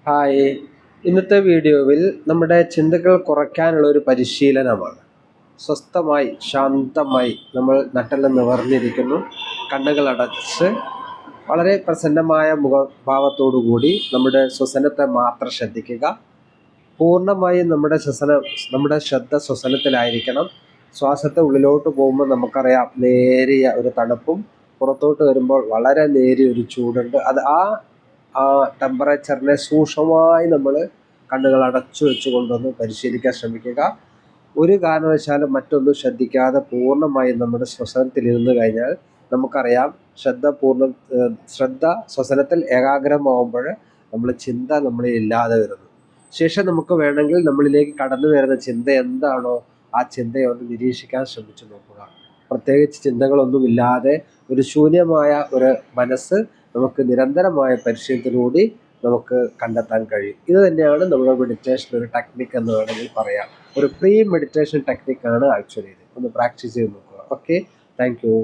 Hi, ഇന്നത്തെ വീഡിയോയിൽ നമ്മുടെ ചിന്തകൾ കുറയ്ക്കാനുള്ള ഒരു പരിശീലനമാണ്. സ്വസ്ഥമായി ശാന്തമായി നമ്മൾ നട്ടെല്ലാം നിവർന്നിരിക്കുന്നു, കണ്ണുകൾ അടച്ച് വളരെ പ്രസന്നമായ മുഖഭാവത്തോടുകൂടി നമ്മുടെ ശ്വസനത്തെ മാത്രം ശ്രദ്ധിക്കുക. പൂർണ്ണമായും നമ്മുടെ ശ്രദ്ധ ശ്വസനത്തിലായിരിക്കണം. ശ്വാസത്തെ ഉള്ളിലോട്ട് പോകുമ്പോൾ നമുക്കറിയാം നേരിയ ഒരു തണുപ്പും പുറത്തോട്ട് വരുമ്പോൾ വളരെ നേരിയ ഒരു ചൂടുണ്ട്. അത് ആ ടെമ്പറേച്ചറിനെ സൂക്ഷ്മമായി നമ്മൾ കണ്ണുകൾ അടച്ചു വെച്ചുകൊണ്ടൊന്ന് പരിശീലിക്കാൻ ശ്രമിക്കുക. ഒരു കാരണവശാലും മറ്റൊന്നും ശ്രദ്ധിക്കാതെ പൂർണ്ണമായും നമ്മുടെ ശ്വസനത്തിലിരുന്ന് കഴിഞ്ഞാൽ നമുക്കറിയാം ശ്രദ്ധ ശ്വസനത്തിൽ ഏകാഗ്രമാവുമ്പോൾ ചിന്ത നമ്മളിൽ ഇല്ലാതെ വരുന്നു. ശേഷം നമുക്ക് വേണമെങ്കിൽ നമ്മളിലേക്ക് കടന്നു വരുന്ന ചിന്ത എന്താണോ ആ ചിന്തയെ ഒന്ന് നിരീക്ഷിക്കാൻ ശ്രമിച്ചു നോക്കുക. പ്രത്യേകിച്ച് ചിന്തകളൊന്നുമില്ലാതെ ഒരു ശൂന്യമായ ഒരു മനസ്സ് നമുക്ക് നിരന്തരമായ പരിശീലനത്തിലൂടെ നമുക്ക് കണ്ടെത്താൻ കഴിയും. ഇത് തന്നെയാണ് നമ്മുടെ മെഡിറ്റേഷൻ ഒരു ടെക്നിക്ക് എന്ന് വേണമെങ്കിൽ പറയാം. ഒരു പ്രീ മെഡിറ്റേഷൻ ടെക്നിക്കാണ് ആക്ച്വലി ഇത്. ഒന്ന് പ്രാക്ടീസ് ചെയ്ത് നോക്കുക. Okay, thank you.